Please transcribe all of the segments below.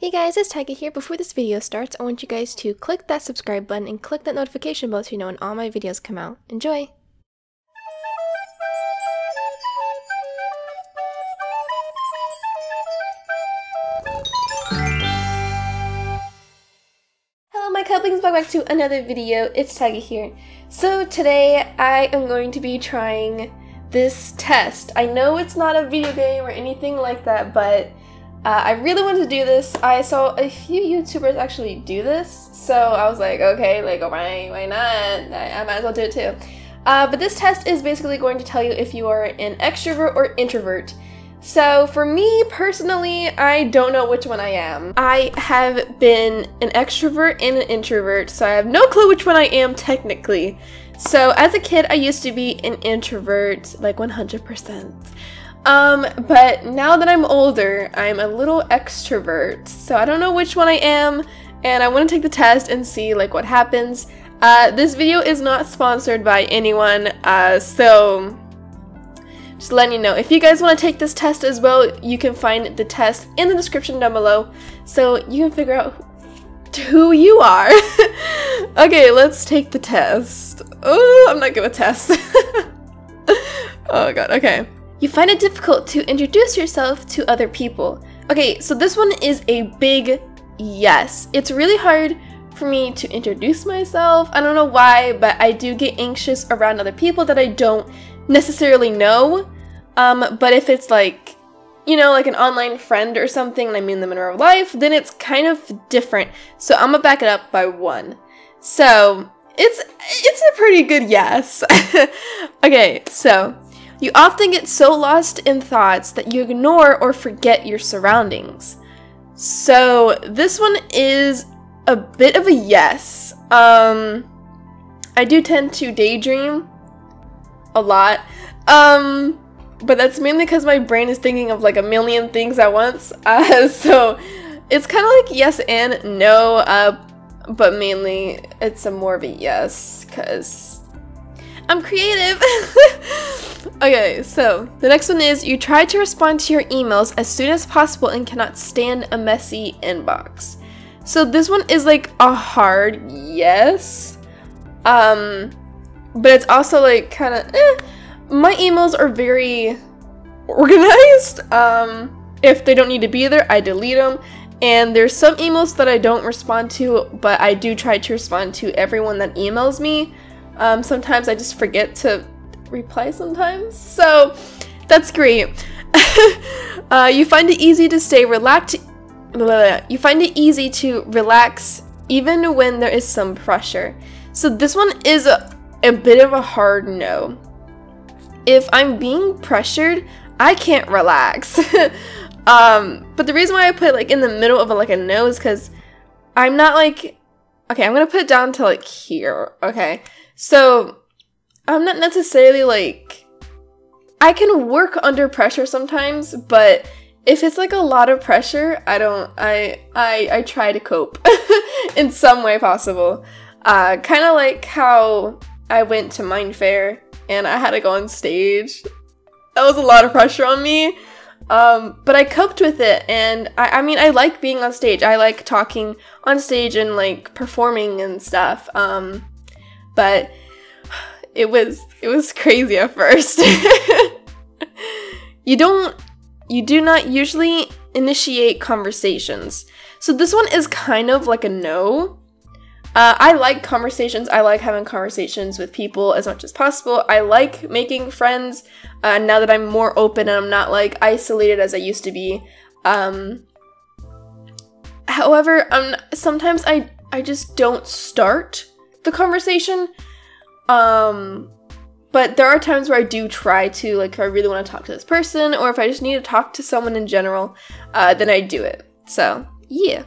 Hey guys, it's Taiga here. Before this video starts, I want you guys to click that subscribe button and click that notification bell so you know when all my videos come out. Enjoy! Hello my cuddlings, welcome back to another video. It's Taiga here. So today I am going to be trying this test. I know it's not a video game or anything like that, but I really wanted to do this. I saw a few YouTubers actually do this, so I was like, okay, like, why not? I might as well do it too. But this test is basically going to tell you if you are an extrovert or introvert. So for me personally, I don't know which one I am. I have been an extrovert and an introvert, so I have no clue which one I am technically. So as a kid, I used to be an introvert, like 100%. But now that I'm older, I'm a little extrovert, so I don't know which one I am, and I want to take the test and see, like, what happens. This video is not sponsored by anyone, so just letting you know. If you guys want to take this test as well, you can find the test in the description down below, so you can figure out who you are. Okay, let's take the test. Oh, I'm not good with tests. Oh god, okay. You find it difficult to introduce yourself to other people. Okay, so this one is a big yes. It's really hard for me to introduce myself. I don't know why, but I do get anxious around other people that I don't necessarily know. But if it's like, you know, like an online friend or something and I meet them in real life, then it's kind of different. So I'm gonna back it up by 1. So it's a pretty good yes. Okay, so you often get so lost in thoughts that you ignore or forget your surroundings. So this one is a bit of a yes. I do tend to daydream a lot. But that's mainly because my brain is thinking of like a million things at once. So it's kind of like yes and no, but mainly it's a more of a yes because I'm creative. Okay, so the next one is you try to respond to your emails as soon as possible and cannot stand a messy inbox. So this one is like a hard yes. But it's also like kind of my emails are very organized. If they don't need to be there, I delete them. And there's some emails that I don't respond to, but I do try to respond to everyone that emails me. Sometimes I just forget to reply sometimes, so that's great. You find it easy to stay relaxed. You find it easy to relax even when there is some pressure. So this one is a bit of a hard no. If I'm being pressured, I can't relax. But the reason why I put it like in the middle of a no is because I'm not like, okay, I'm gonna put it down to like here. Okay, so I'm not necessarily like, I can work under pressure sometimes, but if it's like a lot of pressure, I try to cope in some way possible. Kind of like how I went to Mind Fair and I had to go on stage. That was a lot of pressure on me. But I coped with it, and I mean, I like being on stage. I like talking on stage and like performing and stuff. But it was crazy at first. You do not usually initiate conversations. So this one is kind of like a no. I like conversations. I like having conversations with people as much as possible. I like making friends now that I'm more open and I'm not like isolated as I used to be. However, sometimes I just don't start the conversation. But there are times where I do try to, like, if I really want to talk to this person or if I just need to talk to someone in general, then I do it. So, yeah.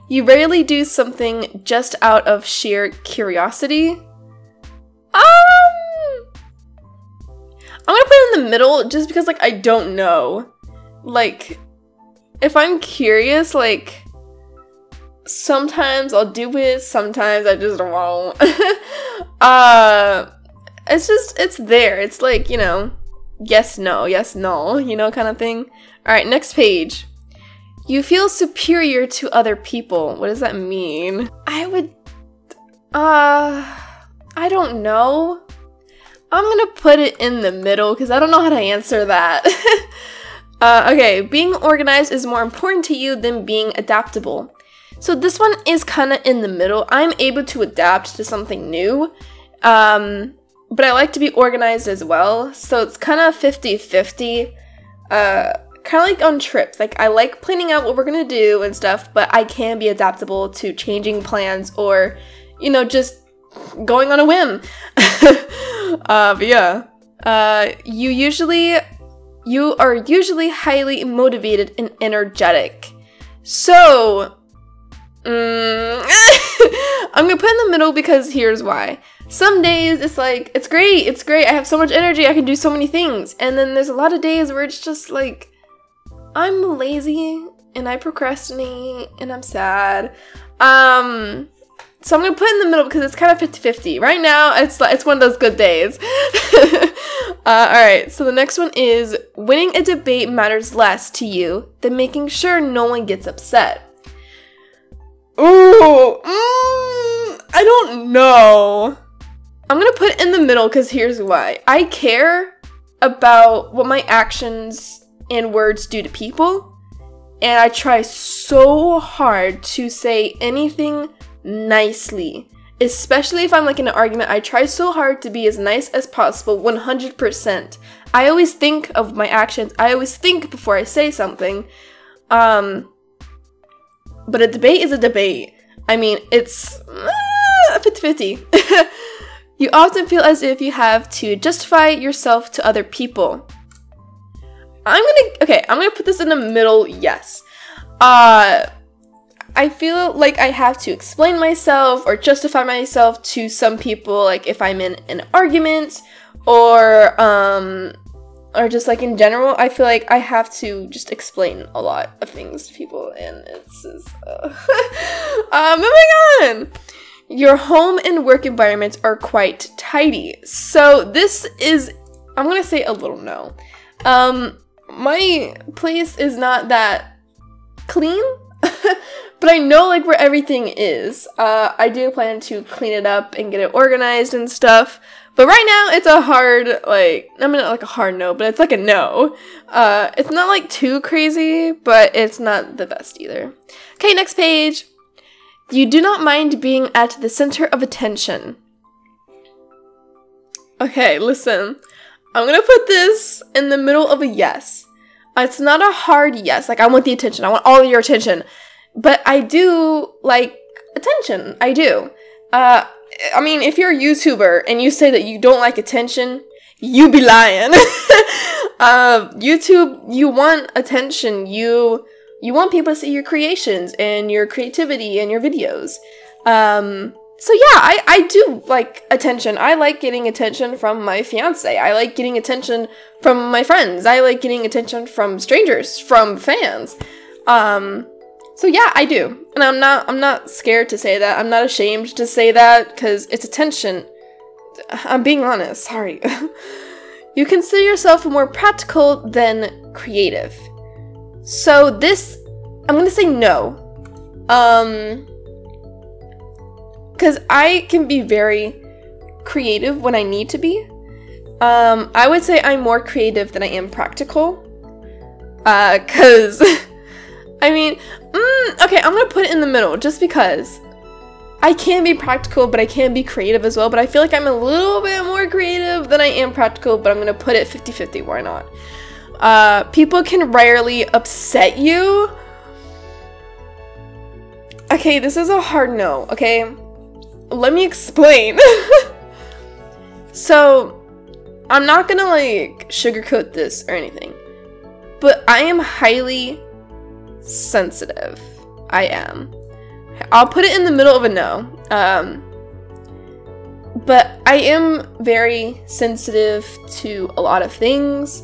You rarely do something just out of sheer curiosity. I'm gonna put it in the middle just because, like, I don't know. Like, if I'm curious, like, sometimes I'll do it, sometimes I just won't. It's there. It's like, you know, yes, no, you know, kind of thing. Alright, next page. You feel superior to other people. What does that mean? I don't know. I'm gonna put it in the middle because I don't know how to answer that. Okay, being organized is more important to you than being adaptable. So this one is kind of in the middle. I'm able to adapt to something new, but I like to be organized as well. So it's kind of 50-50. Kind of like on trips. Like, I like planning out what we're gonna do and stuff, but I can be adaptable to changing plans or, you know, just going on a whim. But yeah. You are usually highly motivated and energetic. So, I'm gonna put in the middle because here's why. Some days it's like, it's great, I have so much energy, I can do so many things. And then there's a lot of days where it's just like, I'm lazy and I procrastinate and I'm sad. So I'm gonna put in the middle because it's kind of 50-50. Right now, it's one of those good days. Alright, so the next one is, winning a debate matters less to you than making sure no one gets upset. Ooh, I don't know. I'm gonna put it in the middle because here's why. I care about what my actions and words do to people, and I try so hard to say anything nicely, especially if I'm like in an argument. I try so hard to be as nice as possible, 100%. I always think of my actions. I always think before I say something. But a debate is a debate. I mean, it's 50-50. You often feel as if you have to justify yourself to other people. I'm gonna put this in the middle, yes. I feel like I have to explain myself or justify myself to some people, like if I'm in an argument or just like in general. I feel like I have to just explain a lot of things to people, and it's just moving on. Your home and work environments are quite tidy. So this is, I'm gonna say a little no. My place is not that clean, but I know like where everything is. I do plan to clean it up and get it organized and stuff. But right now it's a hard, like, I mean, not like a hard no, but it's like a no. It's not like too crazy, but it's not the best either. Okay, next page. You do not mind being at the center of attention. Okay, listen. I'm gonna put this in the middle of a yes. It's not a hard yes. Like, I want the attention. I want all of your attention. But I do like attention. I do. I mean, if you're a YouTuber and you say that you don't like attention, you be lying. YouTube, you want attention. You want people to see your creations and your creativity and your videos. So yeah, I do like attention. I like getting attention from my fiance. I like getting attention from my friends. I like getting attention from strangers, from fans. So yeah, I do. And I'm not scared to say that. I'm not ashamed to say that because it's attention. I'm being honest, sorry. You consider yourself more practical than creative. So this, I'm gonna say no. Because I can be very creative when I need to be. I would say I'm more creative than I am practical. Because, I mean, okay, I'm gonna put it in the middle just because I can be practical, but I can be creative as well. But I feel like I'm a little bit more creative than I am practical, but I'm gonna put it 50-50, why not? People can rarely upset you. Okay, this is a hard no, okay? Let me explain. So, I'm not gonna like sugarcoat this or anything, but I am highly sensitive. I am. I'll put it in the middle of a no. But I am very sensitive to a lot of things.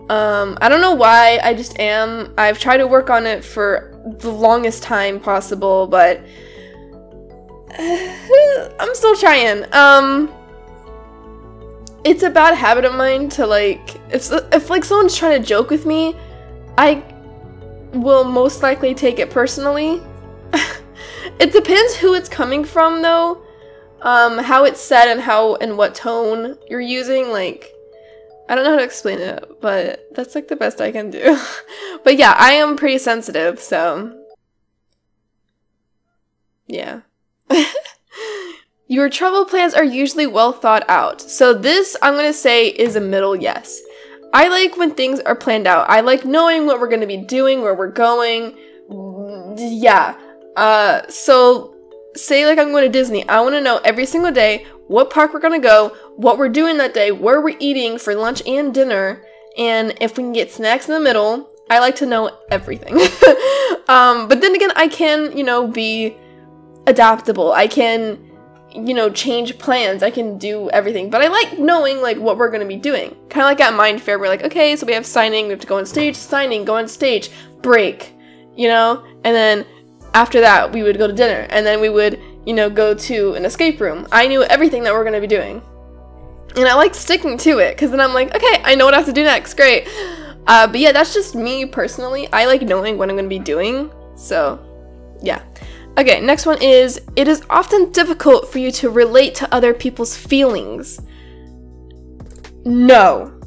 I don't know why, I just am. I've tried to work on it for the longest time possible, but I'm still trying. It's a bad habit of mine to like, if like someone's trying to joke with me, I will most likely take it personally. It depends who it's coming from though. How it's said and what tone you're using. Like, I don't know how to explain it, but that's like the best I can do. But yeah, I am pretty sensitive, so yeah. Your travel plans are usually well thought out. So this, I'm gonna say, is a middle yes. I like when things are planned out. I like knowing what we're gonna be doing, where we're going. Yeah. So say like I'm going to Disney. I want to know every single day what park we're gonna go, what we're doing that day, where we're eating for lunch and dinner, and if we can get snacks in the middle. I like to know everything. But then again, I can, you know, be adaptable. I can, you know, change plans. I can do everything. But I like knowing, like, what we're going to be doing. Kind of like at Mind Fair, we're like, okay, so we have signing, we have to go on stage, signing, go on stage, break, you know? And then after that, we would go to dinner. And then we would, you know, go to an escape room. I knew everything that we're going to be doing. And I like sticking to it, because then I'm like, okay, I know what I have to do next, great. But yeah, that's just me personally. I like knowing what I'm going to be doing. So, yeah. Okay, next one is, it is often difficult for you to relate to other people's feelings. No.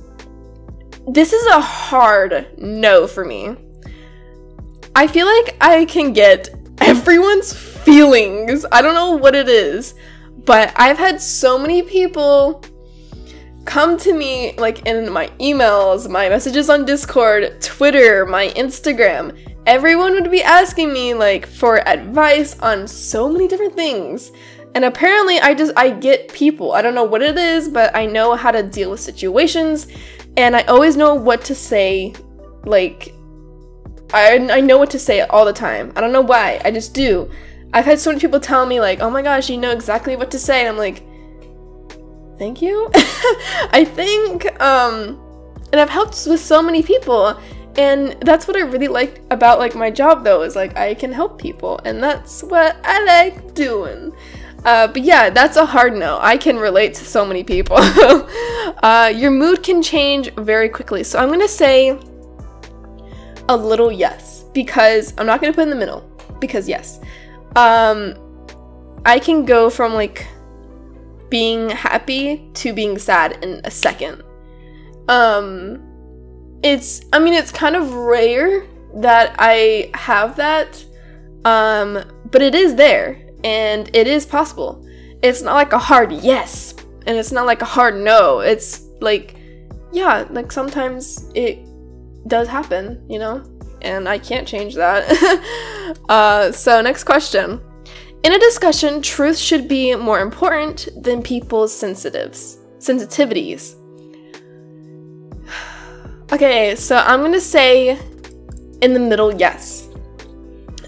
This is a hard no for me. I feel like I can get everyone's feelings. I don't know what it is, but I've had so many people come to me, like, in my emails, my messages on Discord, Twitter, my Instagram. Everyone would be asking me, like, for advice on so many different things. And apparently I get people. I don't know what it is, but I know how to deal with situations. And I always know what to say. Like, I know what to say all the time. I don't know why. I just do. I've had so many people tell me, like, oh my gosh, you know exactly what to say. And I'm like, thank you. I think, and I've helped with so many people. And that's what I really like about, like, my job, though, is, like, I can help people, and that's what I like doing. But yeah, that's a hard no. I can relate to so many people. Your mood can change very quickly, so I'm gonna say a little yes, because I'm not gonna put in the middle, because yes. I can go from, like, being happy to being sad in a second. It's kind of rare that I have that, but it is there, and it is possible. It's not like a hard yes, and it's not like a hard no. It's like, yeah, like sometimes it does happen, you know, and I can't change that. So next question. In a discussion, truth should be more important than people's sensitivities. Okay, so I'm gonna say in the middle, yes.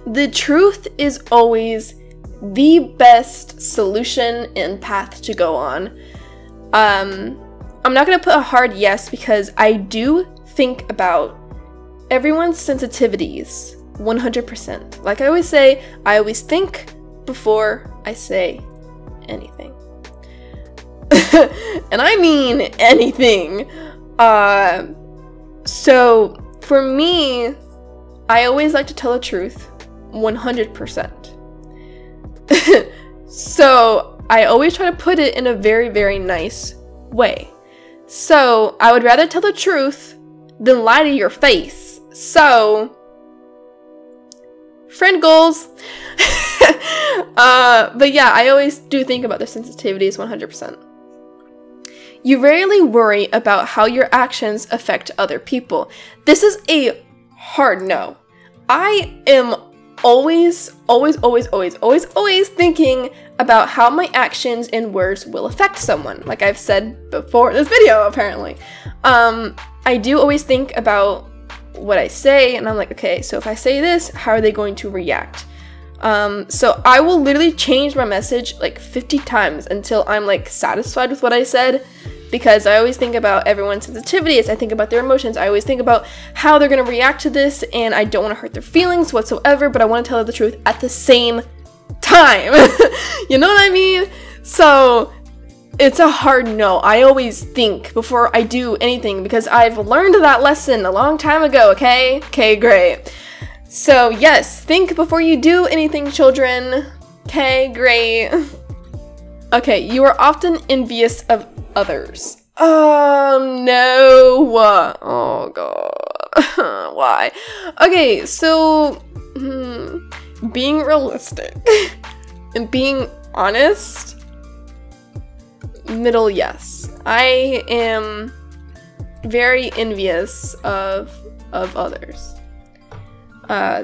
The truth is always the best solution and path to go on. I'm not gonna put a hard yes, because I do think about everyone's sensitivities 100%. Like I always say, I always think before I say anything. And I mean anything. So for me, I always like to tell the truth 100%. So I always try to put it in a very, very nice way. So I would rather tell the truth than lie to your face. So friend goals. But yeah, I always do think about their sensitivities 100%. You rarely worry about how your actions affect other people. This is a hard no. I am always thinking about how my actions and words will affect someone. Like I've said before in this video, apparently. I do always think about what I say, and I'm like, okay, so if I say this, how are they going to react? So I will literally change my message like 50 times until I'm like satisfied with what I said, because I always think about everyone's sensitivities. I think about their emotions. I always think about how they're going to react to this, and I don't want to hurt their feelings whatsoever, but I want to tell them the truth at the same time. You know what I mean? So it's a hard no. I always think before I do anything, because I've learned that lesson a long time ago, okay? Okay, great. So yes, think before you do anything, children. Okay, great. Okay, you are often envious of others. Oh no. Oh god. Why? Okay, so being realistic and being honest, middle yes. I am very envious of others.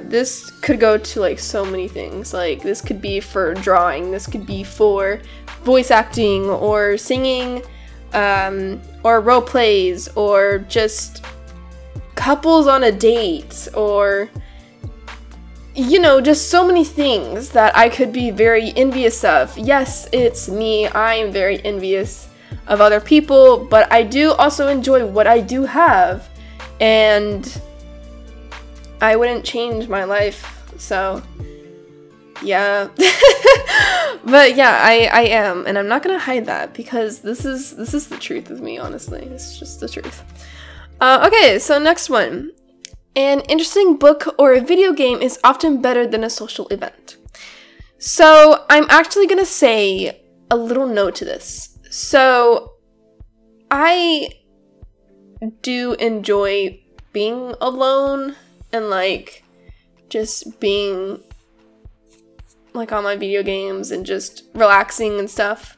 This could go to like so many things. Like this could be for drawing, this could be for voice acting or singing, or role plays, or just couples on a date, or you know, just so many things that I could be very envious of. Yes, it's me. I am very envious of other people, but I do also enjoy what I do have, and I wouldn't change my life. So yeah. But yeah, I am, and I'm not gonna hide that because this is the truth of me, honestly. It's just the truth. Okay, so next one. An interesting book or a video game is often better than a social event. So I'm actually gonna say a little no to this. So I do enjoy being alone and like just being like on my video games and just relaxing and stuff.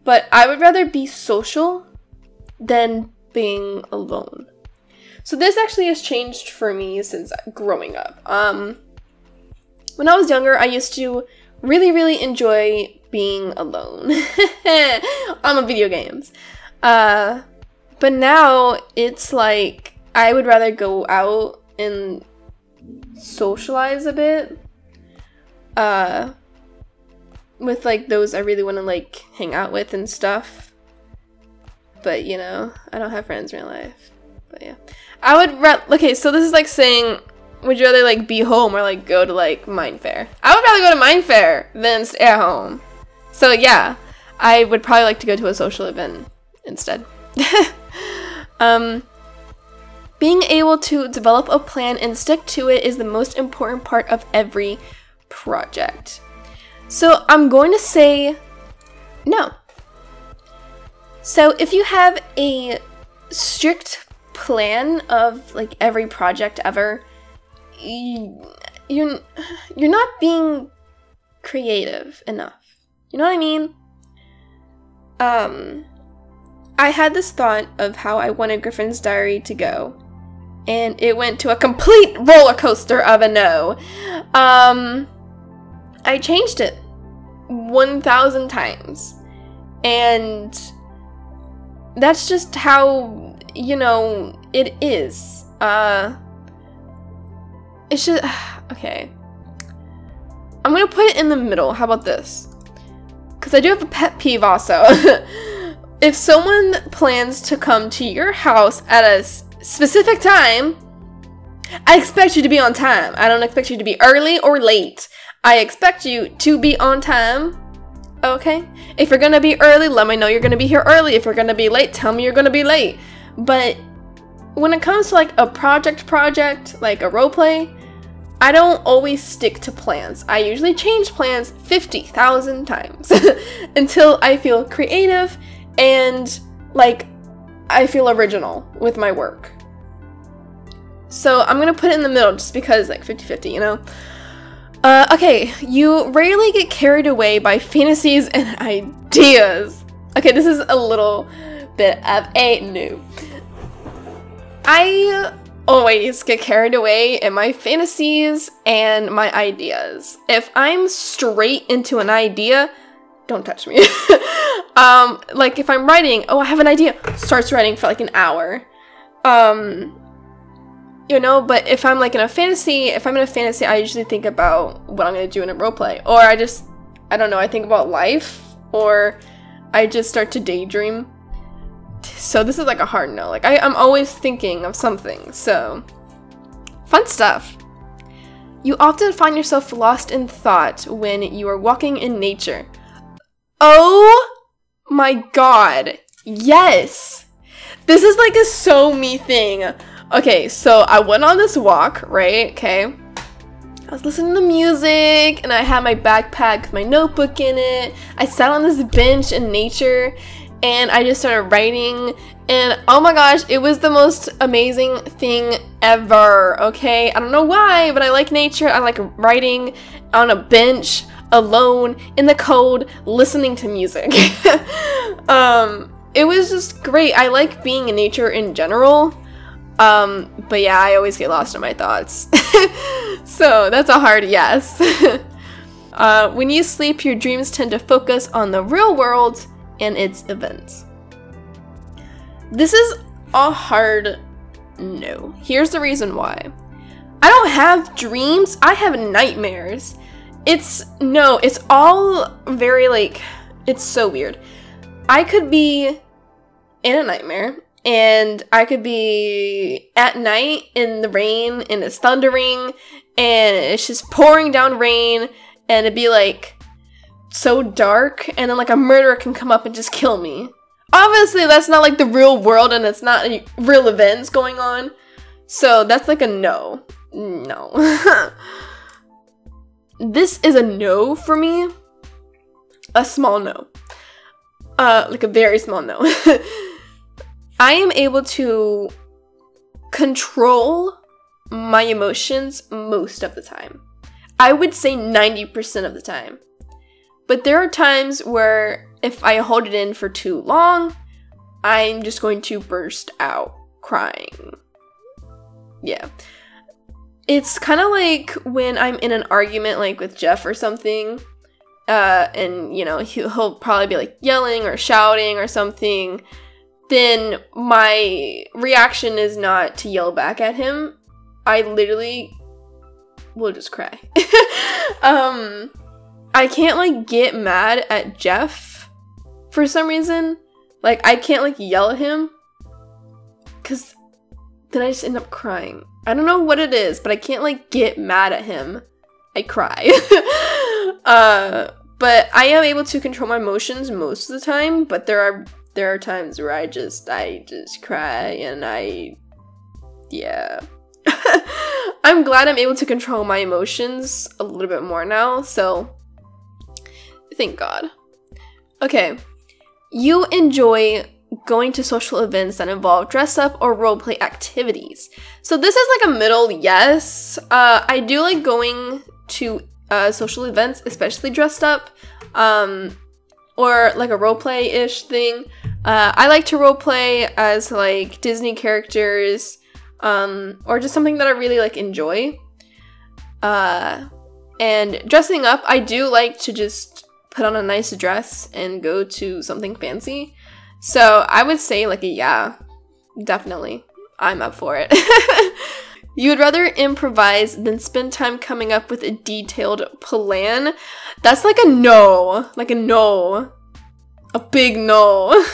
But I would rather be social than being alone. So this actually has changed for me since growing up. When I was younger, I used to really enjoy being alone on my video games. But now it's like I would rather go out and socialize a bit with like those I really want to like hang out with and stuff. But you know, I don't have friends in real life. But yeah, I would okay, so this is like saying, would you rather like be home or like go to like Mind Fair? I would rather go to Mind Fair than stay at home. So yeah, I would probably like to go to a social event instead. Being able to develop a plan and stick to it is the most important part of every project. So I'm going to say no. So if you have a strict plan of like every project ever, you're not being creative enough. You know what I mean? I had this thought of how I wanted Griffin's Diary to go, and it went to a complete roller coaster of a no. I changed it 1,000 times, and that's just how, you know, it is. It's just, okay. I'm gonna put it in the middle. How about this? Because I do have a pet peeve also. If someone plans to come to your house at a specific time, I expect you to be on time. I don't expect you to be early or late. I expect you to be on time. Okay? If you're gonna be early, let me know you're gonna be here early. If you're gonna be late, tell me you're gonna be late. But when it comes to like a project, like a role play, I don't always stick to plans. I usually change plans 50,000 times until I feel creative and like I feel original with my work. So I'm gonna put it in the middle just because like 50-50, you know? Okay, you rarely get carried away by fantasies and ideas. Okay, this is a little bit of a no. I always get carried away in my fantasies and my ideas. If I'm straight into an idea, don't touch me. Like if I'm writing, oh, I have an idea, starts writing for like an hour. You know, but if I'm like in a fantasy, I usually think about what I'm gonna do in a roleplay. Or I don't know, I think about life, or I just start to daydream. So this is like a hard no. Like I'm always thinking of something, so fun stuff. You often find yourself lost in thought when you are walking in nature. Oh my god, yes! This is like a so me thing. Okay, so I went on this walk, right? Okay. I was listening to music and I had my backpack with my notebook in it. I sat on this bench in nature and I just started writing, and oh my gosh, it was the most amazing thing ever, okay? I don't know why, but I like nature. I like writing on a bench alone in the cold listening to music. It was just great. I like being in nature in general. But yeah, I always get lost in my thoughts. So that's a hard yes. When you sleep, your dreams tend to focus on the real world and its events. This is a hard no. Here's the reason why. I don't have dreams, I have nightmares. It's all very like, it's so weird. I could be in a nightmare and I could be at night in the rain and it's thundering and it's just pouring down rain and it'd be like so dark, and then like a murderer can come up and just kill me. Obviously that's not like the real world and it's not real events going on. So that's like a no. No. This is a no for me. A small no. Like a very small no. I am able to control my emotions most of the time. I would say 90% of the time. But there are times where if I hold it in for too long, I'm just going to burst out crying. Yeah. It's kind of like when I'm in an argument like with Jeff or something, and you know, he'll probably be like yelling or shouting or something, then my reaction is not to yell back at him. I literally will just cry. I can't like get mad at Jeff for some reason. Like I can't like yell at him because then I just end up crying. I don't know what it is, but I can't like get mad at him. I cry. But I am able to control my emotions most of the time, but there are times where I just cry and yeah. I'm glad I'm able to control my emotions a little bit more now, so thank God. Okay. You enjoy going to social events that involve dress up or roleplay activities. So this is like a middle yes. I do like going to social events, especially dressed up, or like a roleplay-ish thing. I like to roleplay as like Disney characters, or just something that I really like enjoy. And dressing up, I do like to just put on a nice dress and go to something fancy. So I would say like a yeah, definitely. I'm up for it. You would rather improvise than spend time coming up with a detailed plan. That's like a no. Like a no. A big no.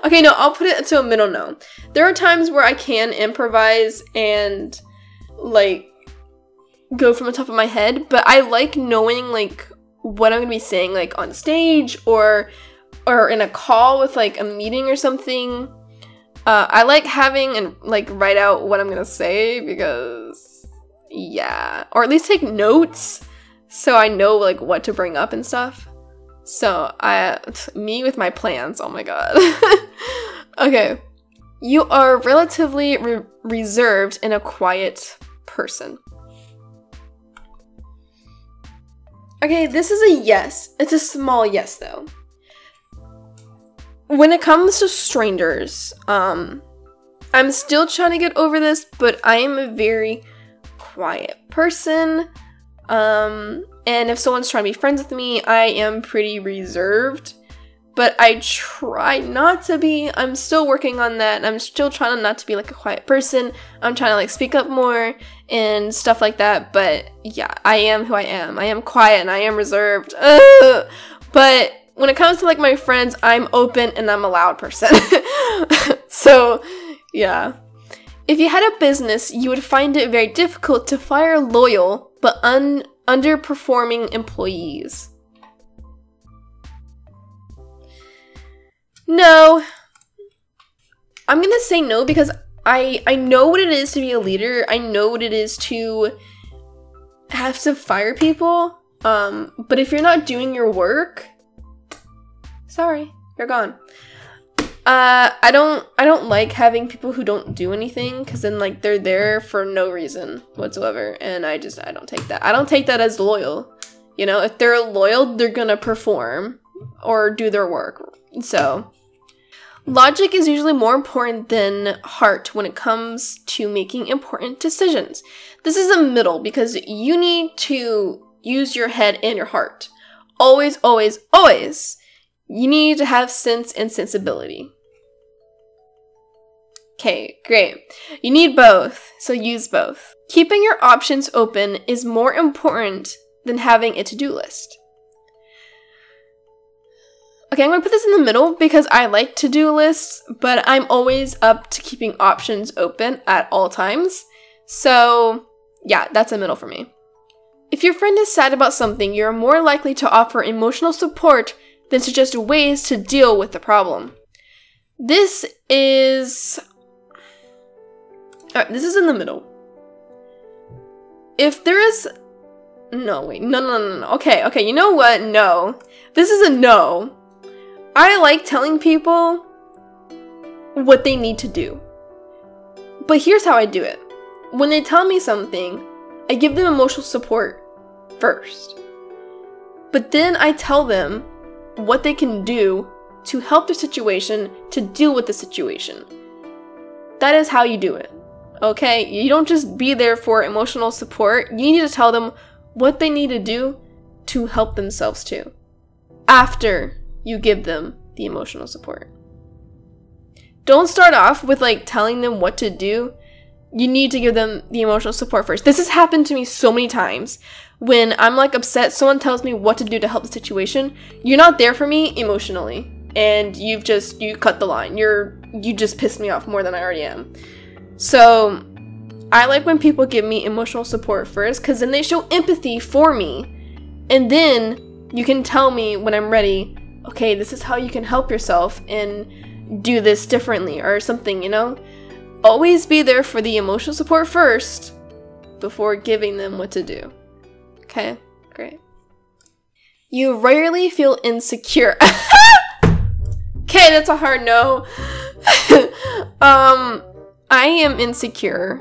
Okay, no, I'll put it to a middle no. There are times where I can improvise and like go from the top of my head, but I like knowing like what I'm gonna be saying like on stage or in a call with like a meeting or something. I like having and like write out what I'm gonna say because yeah, or at least take notes so I know like what to bring up and stuff. So me with my plans, oh my god. Okay, you are relatively reserved and a quiet person. Okay, this is a yes. It's a small yes though. When it comes to strangers, I'm still trying to get over this, but I am a very quiet person. And if someone's trying to be friends with me, I am pretty reserved. But I try not to be. I'm still working on that. I'm still trying not to be like a quiet person. I'm trying to like speak up more and stuff like that. But yeah, I am who I am. I am quiet and I am reserved. But when it comes to like my friends, I'm open and I'm a loud person. So yeah. If you had a business, you would find it very difficult to fire loyal but underperforming employees. No. I'm gonna say no because I know what it is to be a leader. I know what it is to have to fire people. But if you're not doing your work, sorry, you're gone. I don't like having people who don't do anything, because then like they're there for no reason whatsoever, and I don't take that. I don't take that as loyal. You know, if they're loyal, they're gonna perform or do their work. So logic is usually more important than heart when it comes to making important decisions. This is a middle, because you need to use your head and your heart. Always, always, always. You need to have sense and sensibility. Okay, great. You need both, so use both. Keeping your options open is more important than having a to-do list. Okay, I'm going to put this in the middle because I like to-do lists, but I'm always up to keeping options open at all times. So, yeah, that's a middle for me. If your friend is sad about something, you're more likely to offer emotional support than suggest ways to deal with the problem. This is in the middle. If there is... No, wait. No. Okay, you know what? No. This is a no. I like telling people what they need to do. But here's how I do it. When they tell me something, I give them emotional support first. But then I tell them what they can do to help their situation, to deal with the situation. That is how you do it. Okay? You don't just be there for emotional support. You need to tell them what they need to do to help themselves too, after you give them the emotional support. Don't start off with like telling them what to do. You need to give them the emotional support first. This has happened to me so many times. When I'm like upset, someone tells me what to do to help the situation. You're not there for me emotionally, and you cut the line. You just pissed me off more than I already am. So I like when people give me emotional support first, because then they show empathy for me, and then you can tell me when I'm ready, okay, this is how you can help yourself and do this differently or something, you know? Always be there for the emotional support first before giving them what to do. Okay, great. You rarely feel insecure. Okay, that's a hard no. I am insecure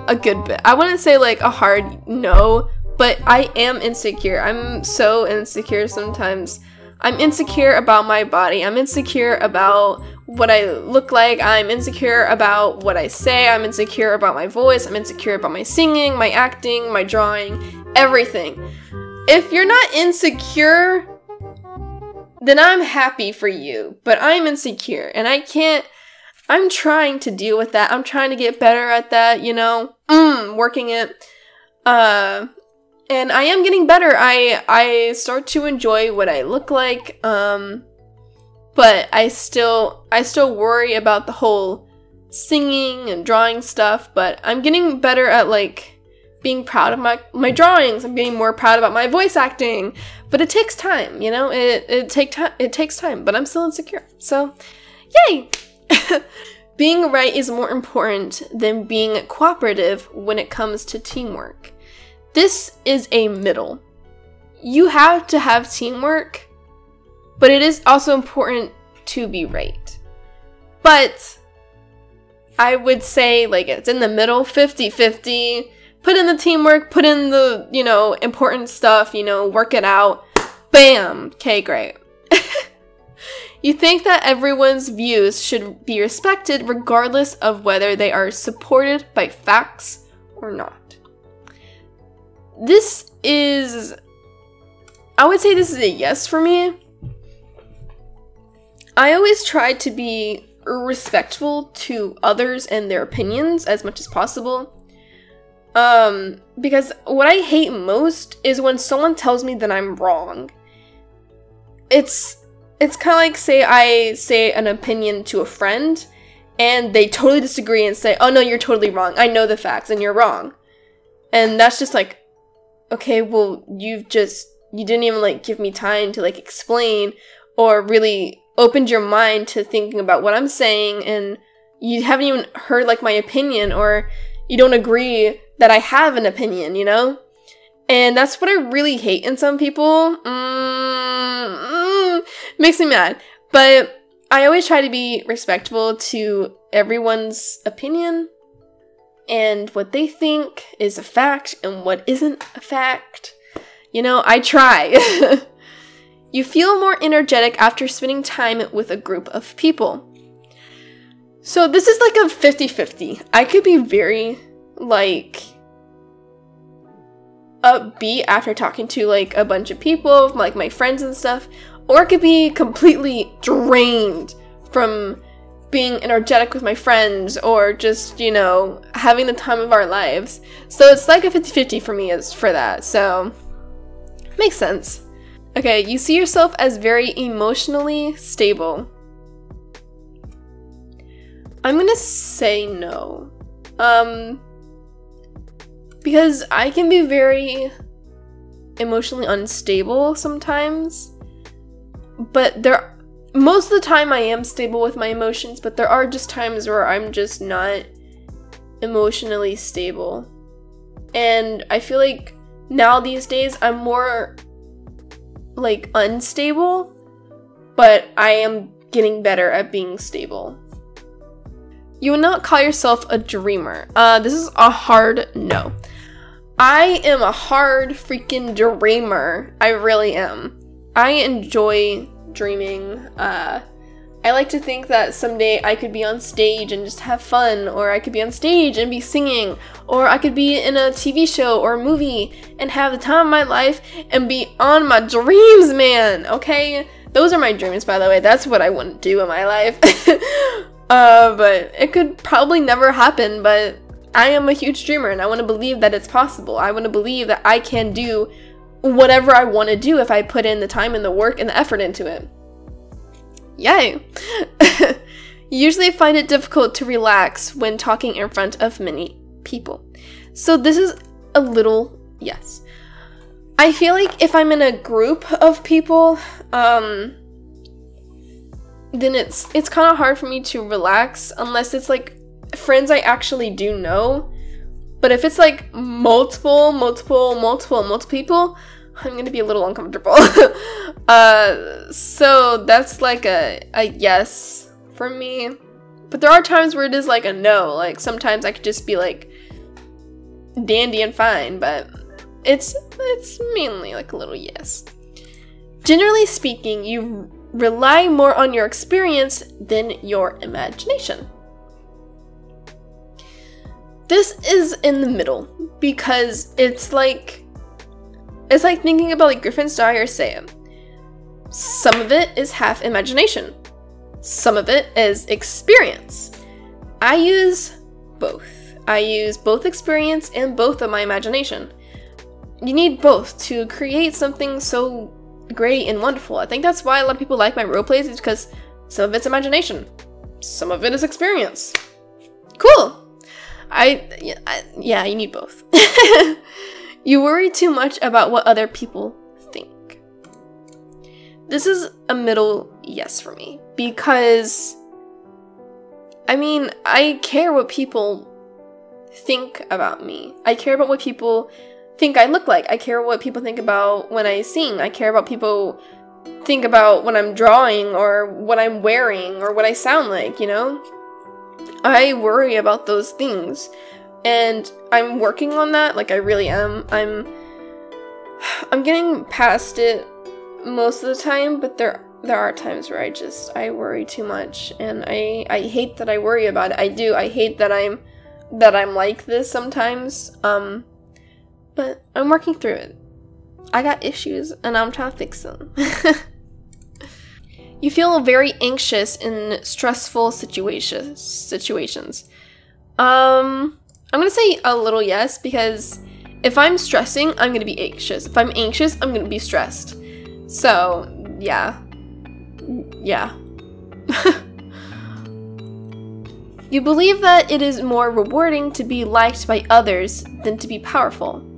a good bit. I wouldn't say like a hard no, but I am insecure. I'm so insecure sometimes. I'm insecure about my body. I'm insecure about what I look like. I'm insecure about what I say. I'm insecure about my voice. I'm insecure about my singing, my acting, my drawing, everything. If you're not insecure, then I'm happy for you. But I'm insecure, and I'm trying to deal with that. I'm trying to get better at that, you know? Working it. And I am getting better. I start to enjoy what I look like. But I still worry about the whole singing and drawing stuff. But I'm getting better at like being proud of my drawings. I'm getting more proud about my voice acting. But it takes time, you know? It takes time. But I'm still insecure. So, yay! Being right is more important than being cooperative when it comes to teamwork. This is a middle. You have to have teamwork, but it is also important to be right. But I would say like it's in the middle, 50-50. Put in the teamwork, put in the, you know, important stuff, you know, work it out. Bam! Okay, great. You think that everyone's views should be respected regardless of whether they are supported by facts or not. This is... I would say this is a yes for me. I always try to be respectful to others and their opinions as much as possible. Because what I hate most is when someone tells me that I'm wrong. It's kind of like, say I say an opinion to a friend, and they totally disagree and say, oh no, you're totally wrong. I know the facts, and you're wrong. And that's just like, okay, well, you didn't even like give me time to like explain or really opened your mind to thinking about what I'm saying, and you haven't even heard like my opinion, or you don't agree that I have an opinion, you know? And that's what I really hate in some people. Makes me mad. But I always try to be respectful to everyone's opinion and what they think is a fact and what isn't a fact. You know, I try. You feel more energetic after spending time with a group of people. So this is like a 50-50. I could be very, like, upbeat after talking to, like, a bunch of people, like my friends and stuff, or I could be completely drained from being energetic with my friends or just, you know, having the time of our lives. So it's like a 50-50 for me as for that. So makes sense. Okay, you see yourself as very emotionally stable. I'm gonna say no. Because I can be very emotionally unstable sometimes. But most of the time I am stable with my emotions, but there are just times where I'm just not emotionally stable. And I feel like now these days I'm more like unstable, but I am getting better at being stable. You would not call yourself a dreamer. This is a hard no. I am a hard freaking dreamer. I really am. I enjoy dreaming. I like to think that someday I could be on stage and just have fun, or I could be on stage and be singing, or I could be in a TV show or a movie and have the time of my life and be on my dreams, man, okay? Those are my dreams, by the way. That's what I want to do in my life. But it could probably never happen, but I am a huge dreamer and I want to believe that it's possible. I want to believe that I can do whatever I want to do if I put in the time and the work and the effort into it. Yay! You usually find it difficult to relax when talking in front of many people. So this is a little yes. I feel like if I'm in a group of people, then it's kind of hard for me to relax unless it's like friends I actually do know. But if it's like multiple people, I'm gonna be a little uncomfortable. So that's like a yes for me. But there are times where it is like a no. Like sometimes I could just be like dandy and fine, but it's mainly like a little yes. Generally speaking, you rely more on your experience than your imagination. This is in the middle because it's like thinking about like Griffin's Diary Saya. Some of it is half imagination. Some of it is experience. I use both. I use both experience and both of my imagination. You need both to create something so great and wonderful. I think that's why a lot of people like my roleplays, is because some of it's imagination, some of it is experience. Cool. Yeah, you need both. You worry too much about what other people think. This is a middle yes for me, because I mean, I care what people think about me. I care about what people think I look like. I care what people think about when I sing. I care about people think about when I'm drawing or what I'm wearing or what I sound like, you know? I worry about those things. And I'm working on that, like I really am. I'm getting past it most of the time, but there are times where I worry too much, and I hate that I worry about it. I do. I hate that I'm like this sometimes. But I'm working through it. I got issues and I'm trying to fix them. You feel very anxious in stressful situations. I'm gonna say a little yes, because if I'm stressing, I'm gonna be anxious. If I'm anxious, I'm gonna be stressed. So, yeah. Yeah. You believe that it is more rewarding to be liked by others than to be powerful.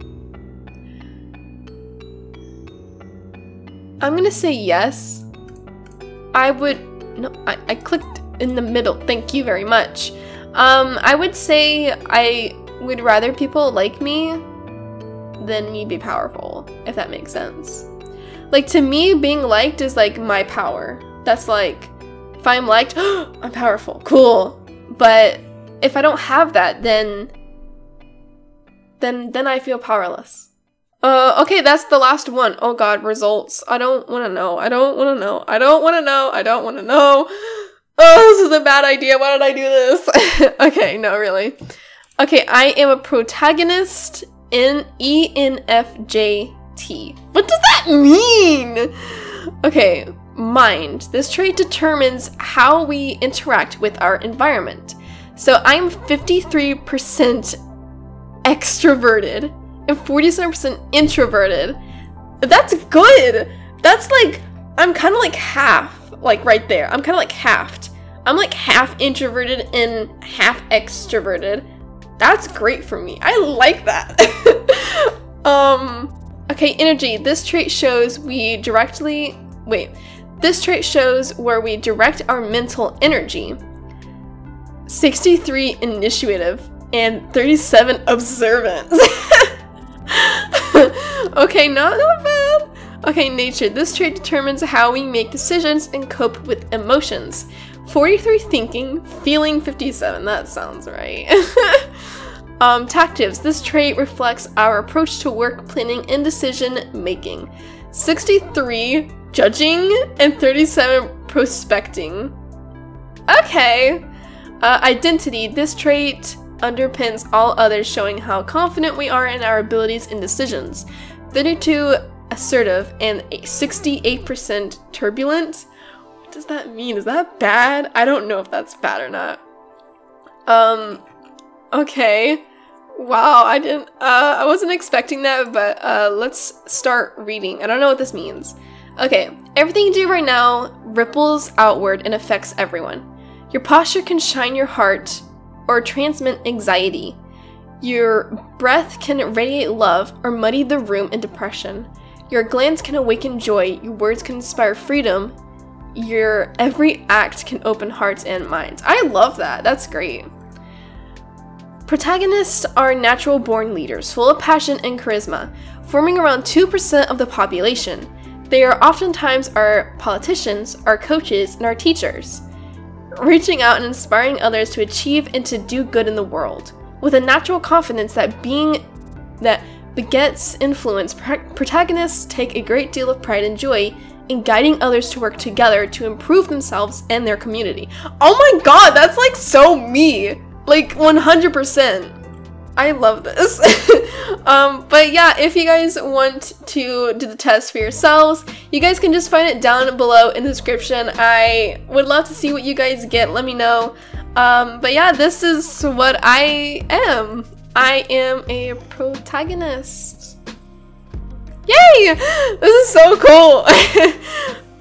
I'm gonna say yes. I clicked in the middle. Thank you very much. I would say I would rather people like me than me be powerful, if that makes sense. Like, to me, being liked is like my power. That's like, if I'm liked, I'm powerful, cool. But if I don't have that, then I feel powerless. Okay, that's the last one. Oh god, results. I don't want to know. I don't want to know. I don't want to know. I don't want to know. Oh, this is a bad idea. Why did I do this? Okay, no, really. Okay, I am a protagonist in ENFJT. What does that mean? Okay, mind. This trait determines how we interact with our environment. So I'm 53% extroverted and 47% introverted. That's good. That's like, I'm kind of like half, like right there. I'm kind of like halved. I'm like half introverted and half extroverted. That's great for me. I like that. Okay, energy. This trait shows this trait shows where we direct our mental energy. 63 initiative and 37 observant. Okay, not bad. Okay, nature. This trait determines how we make decisions and cope with emotions. 43 thinking, feeling 57. That sounds right. Tactives. This trait reflects our approach to work, planning, and decision making. 63 judging and 37 prospecting. Okay. Identity. This trait underpins all others, showing how confident we are in our abilities and decisions. 32 assertive and 68% turbulent. What does that mean? Is that bad? I don't know if that's bad or not. Okay. Wow, I wasn't expecting that, but let's start reading. I don't know what this means. Okay, everything you do right now ripples outward and affects everyone. Your posture can shine your heart or transmit anxiety. Your breath can radiate love or muddy the room in depression. Your glance can awaken joy. Your words can inspire freedom. Your every act can open hearts and minds. I love that. That's great. Protagonists are natural-born leaders, full of passion and charisma, forming around 2% of the population. They are oftentimes our politicians, our coaches, and our teachers, reaching out and inspiring others to achieve and to do good in the world. With a natural confidence that begets influence, protagonists take a great deal of pride and joy in guiding others to work together to improve themselves and their community. Oh my god, that's like so me! Like 100%. I love this. But yeah, if you guys want to do the test for yourselves, you guys can just find it down below in the description. I would love to see what you guys get. Let me know. But yeah, this is what I am. I am a protagonist. Yay! This is so cool.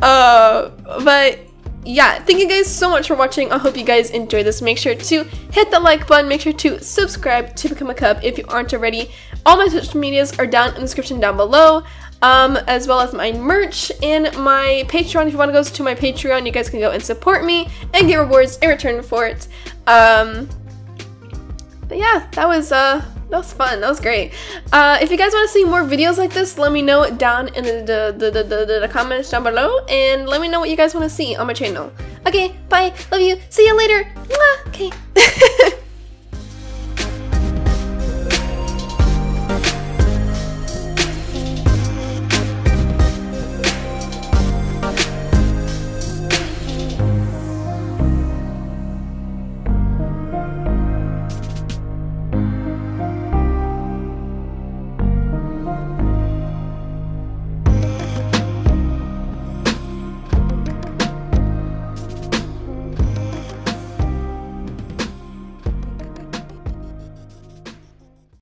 But yeah, thank you guys so much for watching. I hope you guys enjoyed this. Make sure to hit the like button. Make sure to subscribe to become a cub if you aren't already. All my social medias are down in the description down below, as well as my merch and my Patreon. If you want to go to my Patreon, you guys can go and support me and get rewards in return for it. But yeah, that was fun. That was great. If you guys want to see more videos like this, let me know down in the comments down below, and let me know what you guys want to see on my channel. Okay, bye. Love you. See you later. Mwah. Okay.